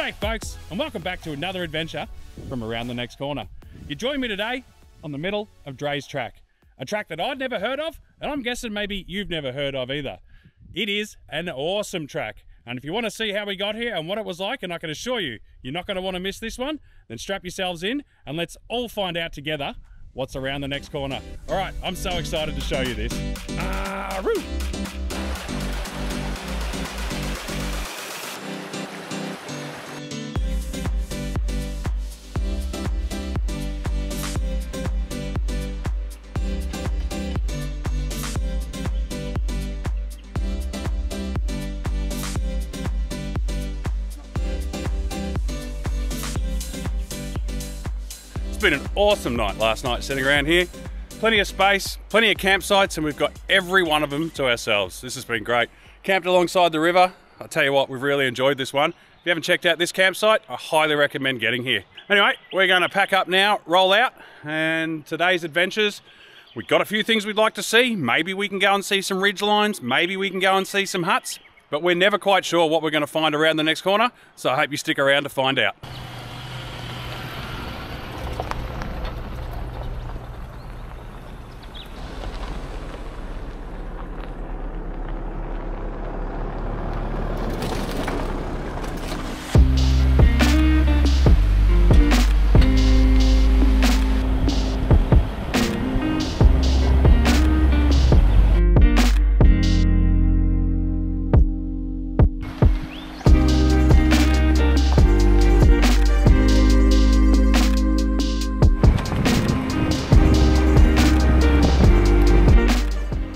G'day folks, and welcome back to another adventure from around the next corner. You join me today on the middle of Dray Track, a track that I'd never heard of, and I'm guessing maybe you've never heard of either. It is an awesome track, and if you want to see how we got here and what it was like, and I can assure you, you're not going to want to miss this one, then strap yourselves in and let's all find out together what's around the next corner. All right, I'm so excited to show you this. Aroo! It's been an awesome night last night sitting around here. Plenty of space, plenty of campsites, and we've got every one of them to ourselves. This has been great. Camped alongside the river. I'll tell you what, we've really enjoyed this one. If you haven't checked out this campsite, I highly recommend getting here. Anyway, we're going to pack up now, roll out, and today's adventures, we've got a few things we'd like to see. Maybe we can go and see some ridge lines, maybe we can go and see some huts, but we're never quite sure what we're going to find around the next corner, so I hope you stick around to find out.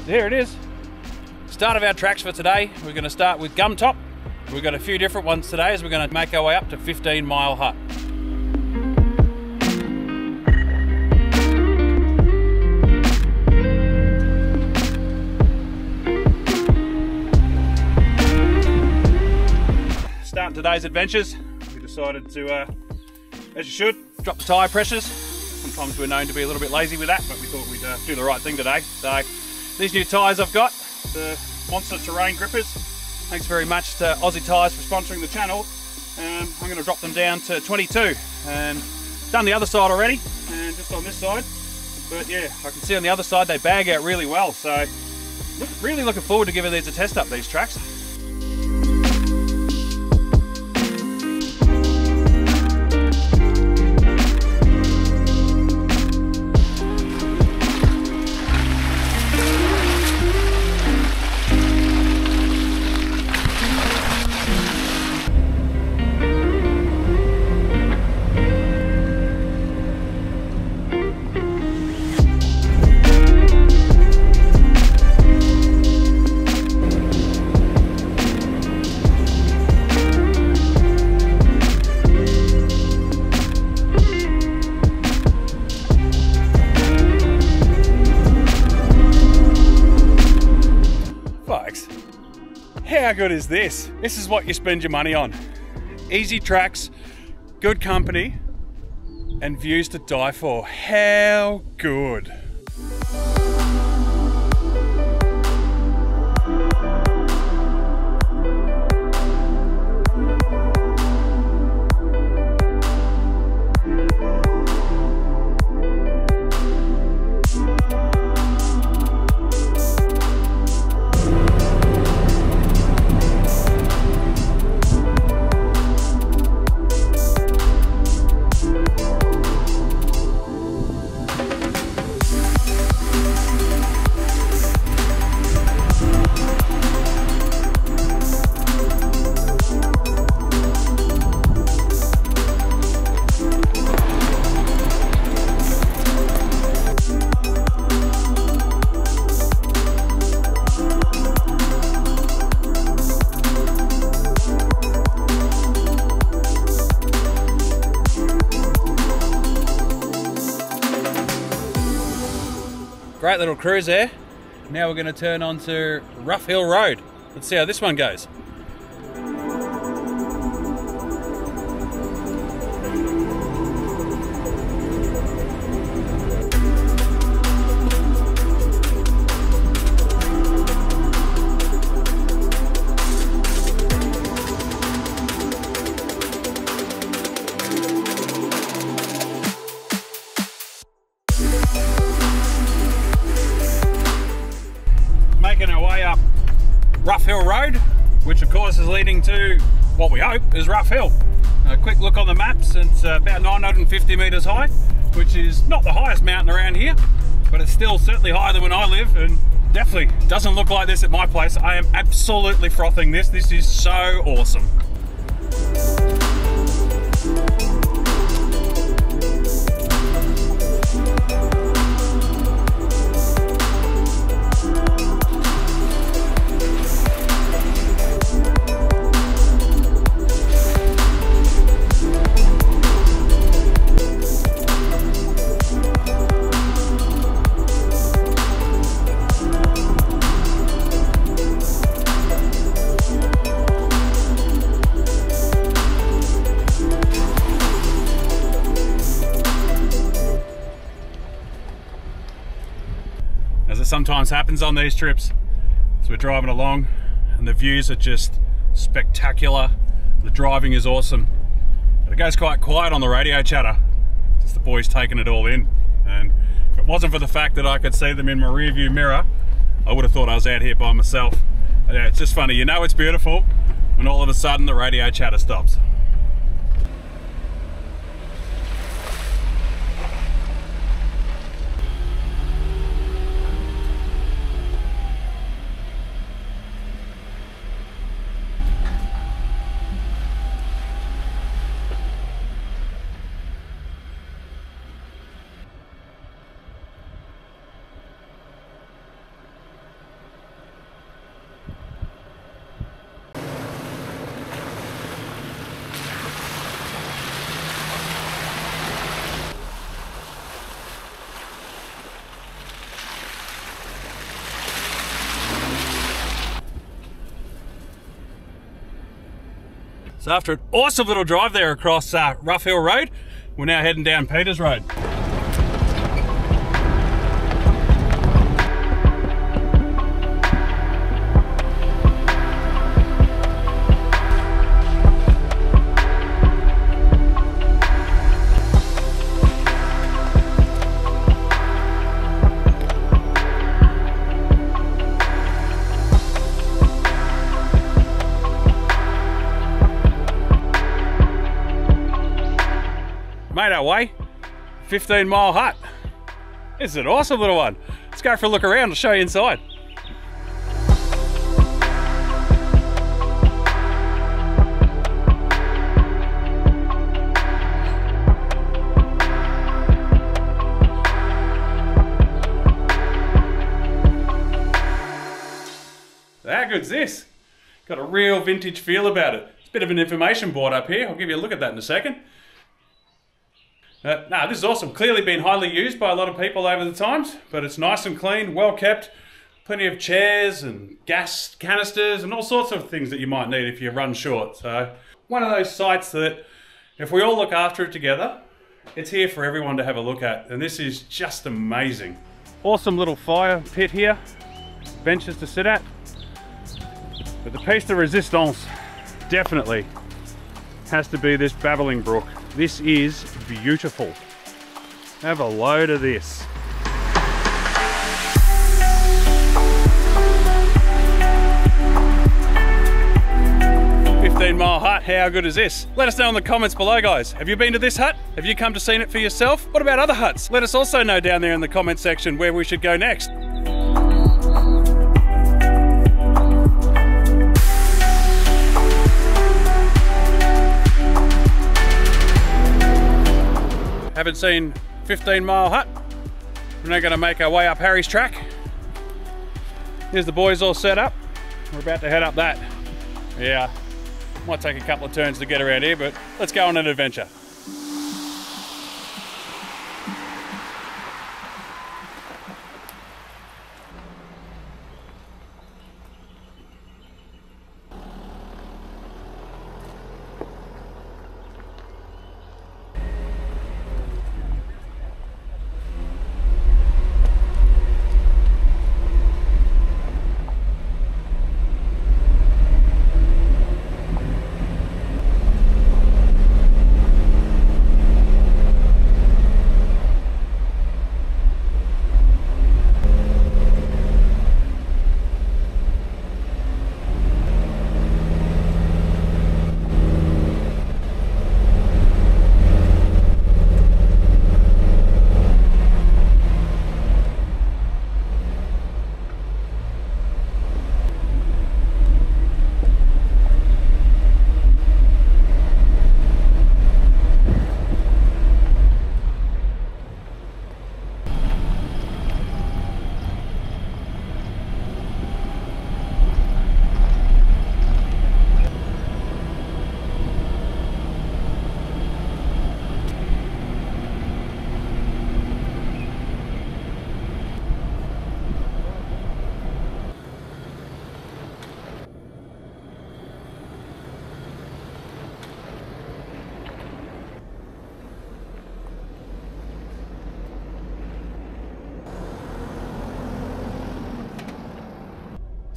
There it is. Start of our tracks for today. We're going to start with Gum Top. We've got a few different ones today as we're going to make our way up to 15 Mile Hut. Starting today's adventures, we decided to, as you should, drop the tyre pressures. Sometimes we're known to be a little bit lazy with that, but we thought we'd do the right thing today. So these new tyres I've got, the Monster Terrain grippers. Thanks very much to Aussie Tyres for sponsoring the channel. I'm going to drop them down to 22, and done the other side already, and just on this side. But yeah, I can see on the other side they bag out really well, so really looking forward to giving these a test up, these tracks. How good is this? This is what you spend your money on. Easy tracks, good company, and views to die for. How good? Great little cruise there. Now we're going to turn onto Rough Hill Road. Let's see how this one goes. Hill Road, which of course is leading to what we hope is Rough Hill. A quick look on the maps, it's about 950 metres high, which is not the highest mountain around here, but it's still certainly higher than when I live, and definitely doesn't look like this at my place. I am absolutely frothing this. This is so awesome. As it sometimes happens on these trips, so we're driving along and the views are just spectacular. The driving is awesome, but it goes quite quiet on the radio chatter. Just the boys taking it all in, and if it wasn't for the fact that I could see them in my rear view mirror, I would have thought I was out here by myself. But yeah, it's just funny, you know it's beautiful when all of a sudden the radio chatter stops. So after an awesome little drive there across Rough Hill Road, we're now heading down Peters Road. Made our way, 15-mile hut. It's an awesome little one. Let's go for a look around, I'll show you inside. How good's this? Got a real vintage feel about it. It's a bit of an information board up here. I'll give you a look at that in a second. This is awesome. Clearly been highly used by a lot of people over the times, but it's nice and clean, well kept. Plenty of chairs and gas canisters and all sorts of things that you might need if you run short. So one of those sites that if we all look after it together, it's here for everyone to have a look at. And this is just amazing. Awesome little fire pit here, benches to sit at. But the piece de resistance definitely has to be this babbling brook. This is beautiful. Have a load of this. 15-mile hut, how good is this? Let us know in the comments below, guys. Have you been to this hut? Have you come to Scenic for yourself? What about other huts? Let us also know down there in the comment section where we should go next. Haven't seen 15-mile hut. We're now going to make our way up Harry's Track. Here's the boys all set up. We're about to head up that. Yeah, might take a couple of turns to get around here, but let's go on an adventure.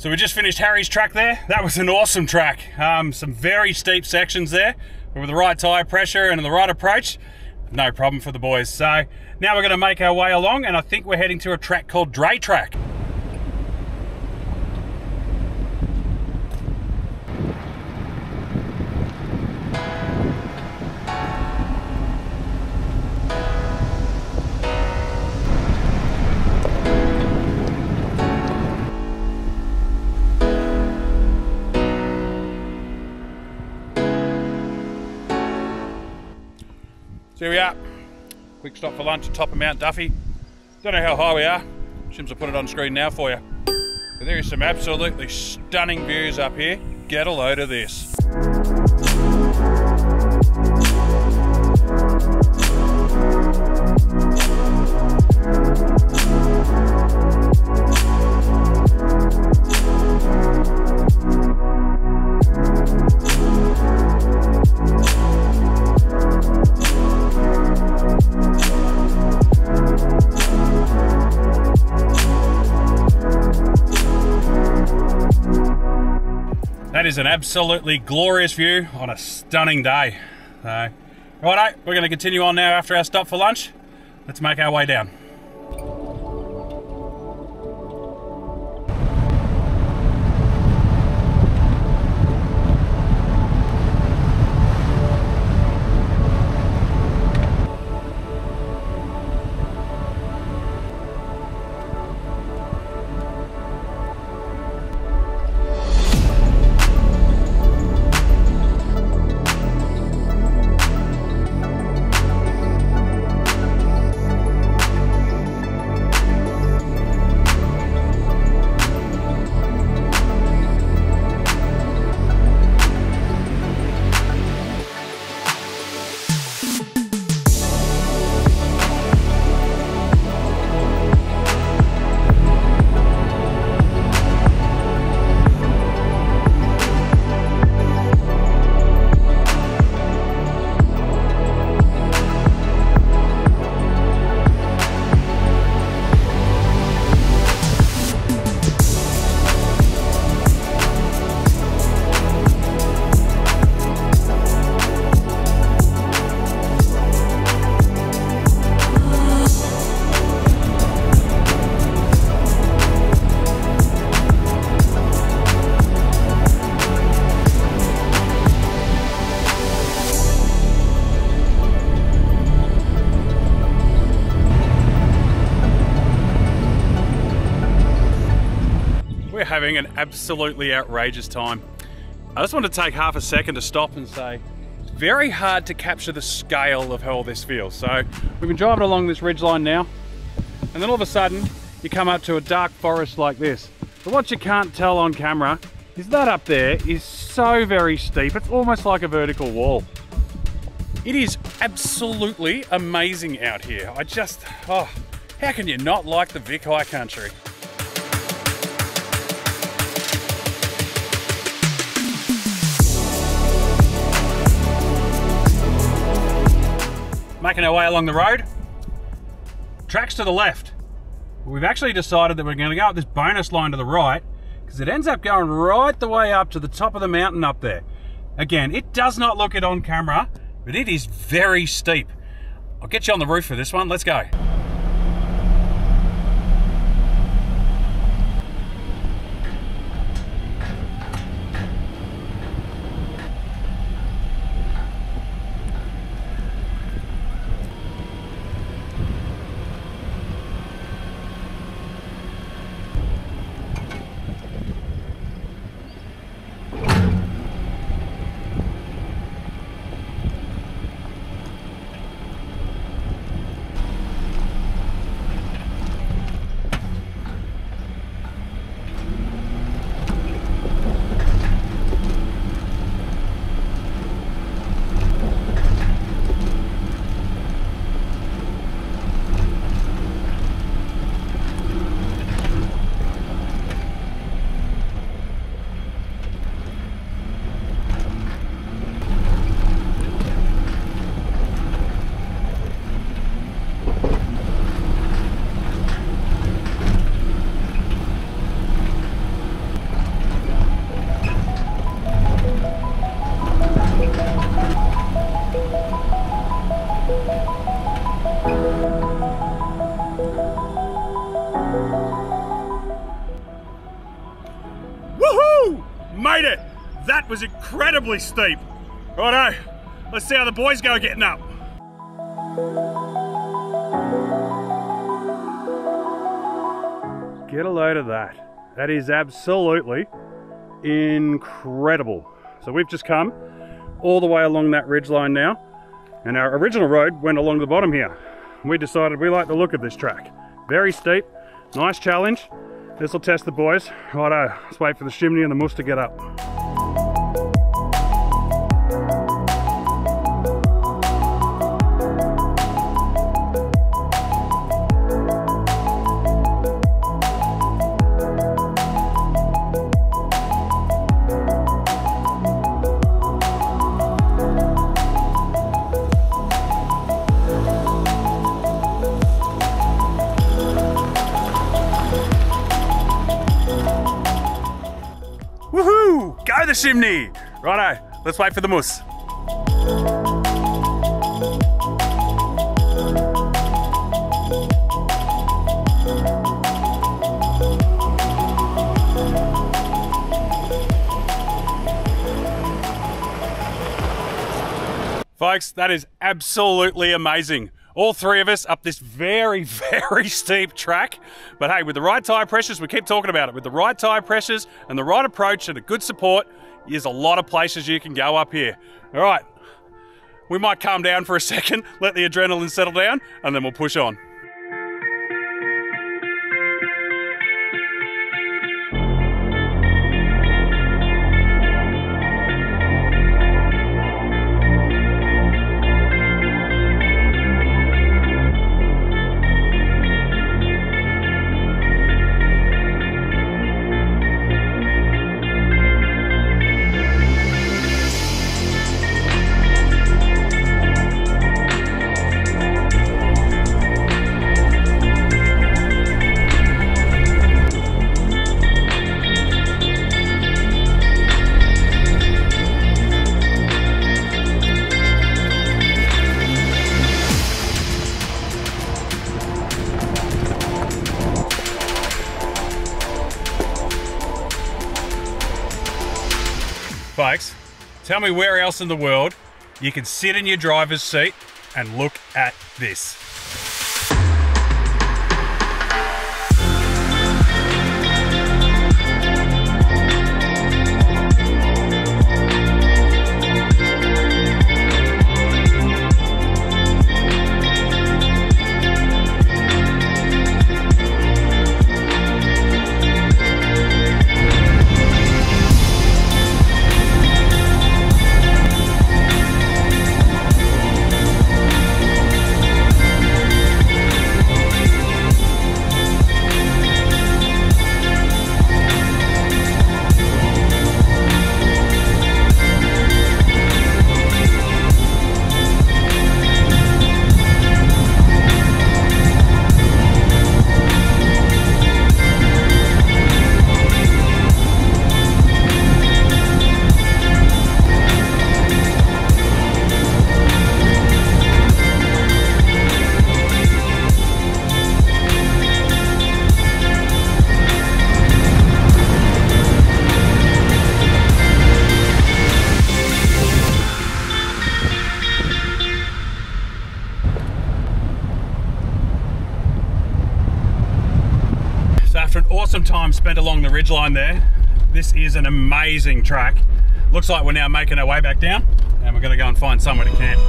So we just finished Harry's track there. That was an awesome track. Some very steep sections there, but with the right tyre pressure and the right approach, no problem for the boys. So now we're going to make our way along, and I think we're heading to a track called Dray Track. So here we are, quick stop for lunch at top of Mt Duffy. Don't know how high we are, Shims will put it on screen now for you. But there is some absolutely stunning views up here. Get a load of this. That is an absolutely glorious view on a stunning day. Righto, we're going to continue on now after our stop for lunch. Let's make our way down. Having an absolutely outrageous time. I just want to take half a second to stop and say it's very hard to capture the scale of how this feels. So we've been driving along this ridgeline now, and then all of a sudden you come up to a dark forest like this. But what you can't tell on camera is that up there is so very steep, it's almost like a vertical wall. It is absolutely amazing out here. How can you not like the Vic High Country? Making our way along the road, tracks to the left. We've actually decided that we're going to go up this bonus line to the right because it ends up going right the way up to the top of the mountain up there. Again, it does not look it on camera, but it is very steep. I'll get you on the roof for this one, let's go. was incredibly steep. Righto, let's see how the boys go getting up. Get a load of that. That is absolutely incredible. So we've just come all the way along that ridgeline now, and our original road went along the bottom here. We decided we like the look of this track. Very steep, nice challenge. This will test the boys. Righto, let's wait for the Jimny and the Moose to get up. Woohoo! Go the Jimny! Righto, let's wait for the Moose. Folks, that is absolutely amazing. All three of us up this very, very steep track. But hey, with the right tyre pressures, we keep talking about it, with the right tyre pressures and the right approach and a good support, there's a lot of places you can go up here. All right, we might calm down for a second, let the adrenaline settle down, and then we'll push on. Folks, tell me where else in the world you can sit in your driver's seat and look at this. After an awesome time spent along the ridgeline there, this is an amazing track. Looks like we're now making our way back down, and we're going to go and find somewhere to camp.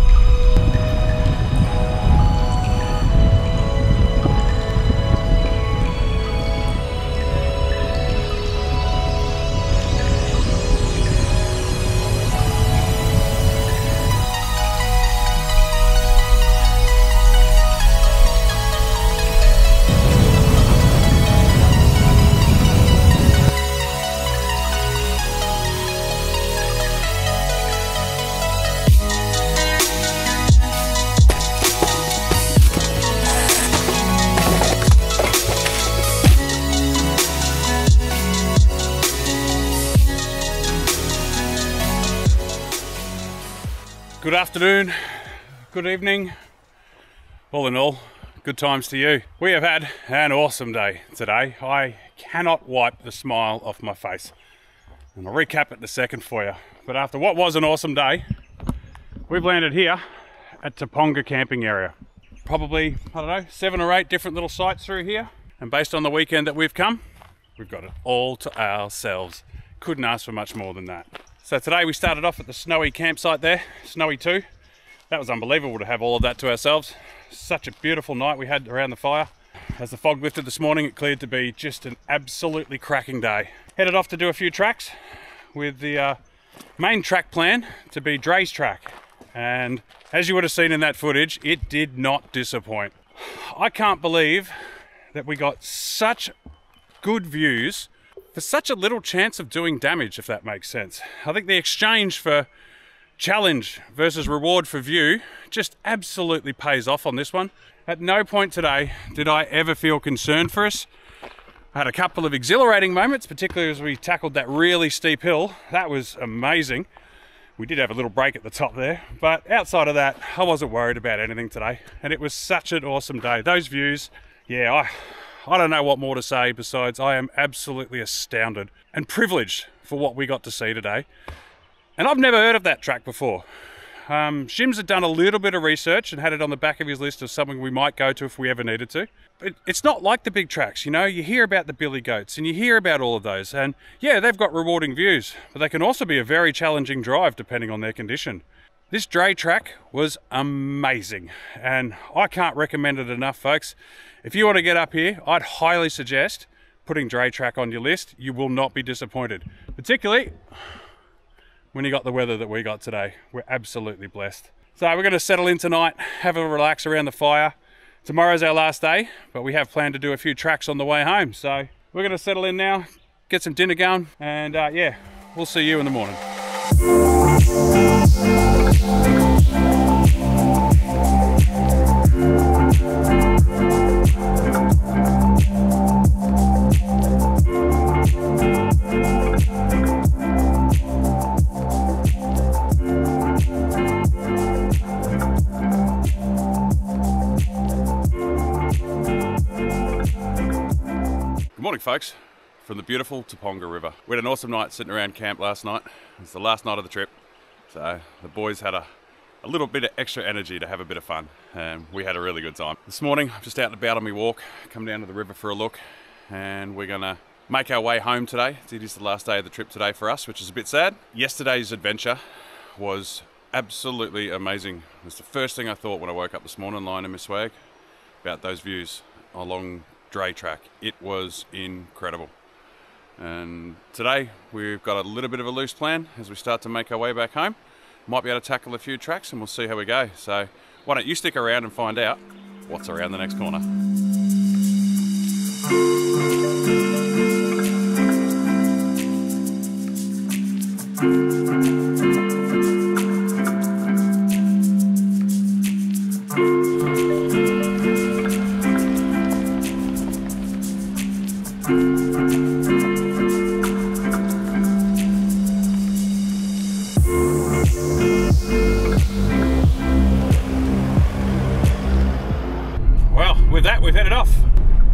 Good afternoon, good evening, all in all, good times to you. We have had an awesome day today. I cannot wipe the smile off my face. And I'll recap it in a second for you. But after what was an awesome day, we've landed here at Taponga camping area. Probably, I don't know, 7 or 8 different little sites through here. And based on the weekend that we've come, we've got it all to ourselves. Couldn't ask for much more than that. So today we started off at the snowy campsite there, Snowy 2. That was unbelievable to have all of that to ourselves. Such a beautiful night we had around the fire. As the fog lifted this morning, it cleared to be just an absolutely cracking day. Headed off to do a few tracks with the main track plan to be Dray Track. And as you would have seen in that footage, it did not disappoint. I can't believe that we got such good views for such a little chance of doing damage, if that makes sense. I think the exchange for challenge versus reward for view just absolutely pays off on this one. At no point today did I ever feel concerned for us. I had a couple of exhilarating moments, particularly as we tackled that really steep hill. That was amazing. We did have a little break at the top there, but outside of that, I wasn't worried about anything today. And it was such an awesome day. Those views, yeah, I don't know what more to say besides I am absolutely astounded and privileged for what we got to see today. And I've never heard of that track before. Shims had done a little bit of research and had it on the back of his list of something we might go to if we ever needed to. It's not like the big tracks, you know, you hear about the billy goats and you hear about all of those, and yeah, they've got rewarding views, but they can also be a very challenging drive depending on their condition. This Dray Track was amazing, and I can't recommend it enough, folks. If you want to get up here, I'd highly suggest putting Dray Track on your list. You will not be disappointed, particularly when you got the weather that we got today. We're absolutely blessed. So we're going to settle in tonight, have a relax around the fire. Tomorrow's our last day, but we have planned to do a few tracks on the way home. So we're going to settle in now, get some dinner going, and yeah, we'll see you in the morning. Good morning, folks, from the beautiful Taponga River. We had an awesome night sitting around camp last night. It's the last night of the trip, so the boys had a little bit of extra energy to have a bit of fun, and we had a really good time. This morning, I'm just out and about on my walk, come down to the river for a look, and we're gonna make our way home today. It is the last day of the trip today for us, which is a bit sad. Yesterday's adventure was absolutely amazing. It was the first thing I thought when I woke up this morning lying in my swag about those views along Dray Track. It was incredible. And today we've got a little bit of a loose plan as we start to make our way back home. Might be able to tackle a few tracks and we'll see how we go. So why don't you stick around and find out what's around the next corner. With that, we've headed off.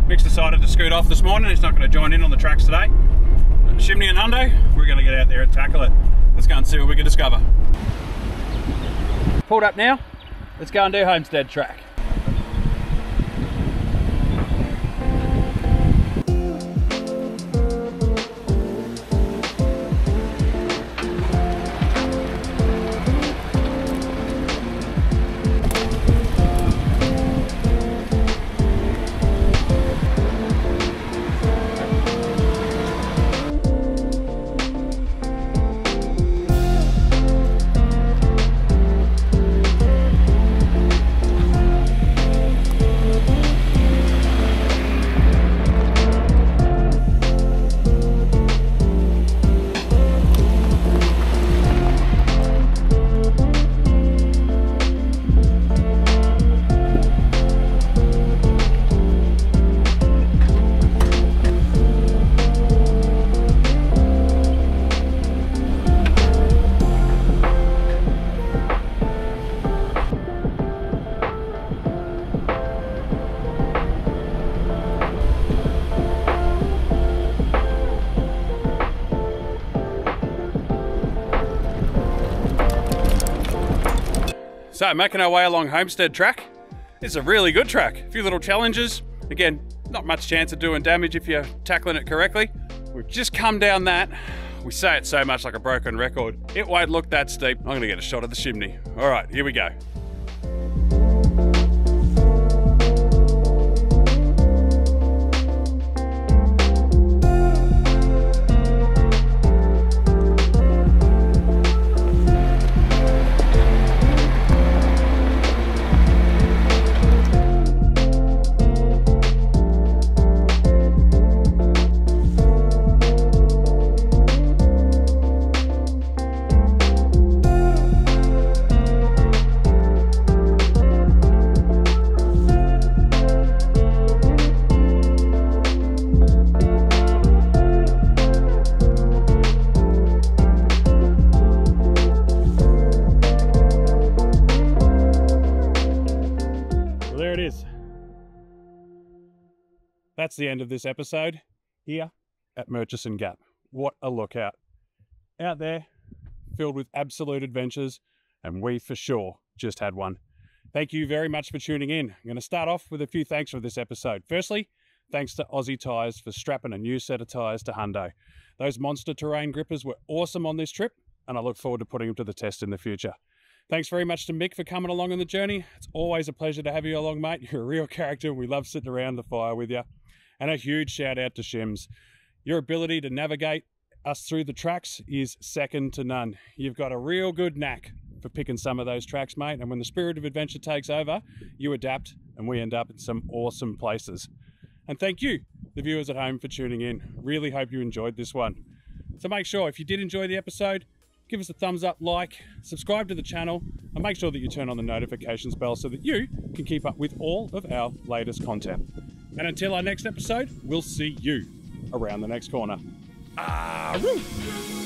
Mick's decided to scoot off this morning. He's not going to join in on the tracks today. Jimny and Hundo, we're going to get out there and tackle it. Let's go and see what we can discover. Pulled up now. Let's go and do Homestead Track. So making our way along Homestead Track. It's a really good track. A few little challenges. Again, not much chance of doing damage if you're tackling it correctly. We've just come down that. We say it so much like a broken record. It won't look that steep. I'm gonna get a shot of the chimney. All right, here we go. That's the end of this episode here at Murchison Gap. What a lookout. Out there, filled with absolute adventures, and we for sure just had one. Thank you very much for tuning in. I'm going to start off with a few thanks for this episode. Firstly, thanks to Aussie Tyres for strapping a new set of tyres to Hundo. Those monster terrain grippers were awesome on this trip, and I look forward to putting them to the test in the future. Thanks very much to Mick for coming along on the journey. It's always a pleasure to have you along, mate. You're a real character, and we love sitting around the fire with you. And a huge shout out to Shims. Your ability to navigate us through the tracks is second to none. You've got a real good knack for picking some of those tracks, mate. And when the spirit of adventure takes over, you adapt and we end up in some awesome places. And thank you, the viewers at home, for tuning in. Really hope you enjoyed this one. So make sure, if you did enjoy the episode, give us a thumbs up, like, subscribe to the channel, and make sure that you turn on the notifications bell so that you can keep up with all of our latest content. And until our next episode, we'll see you around the next corner. Ah, woo!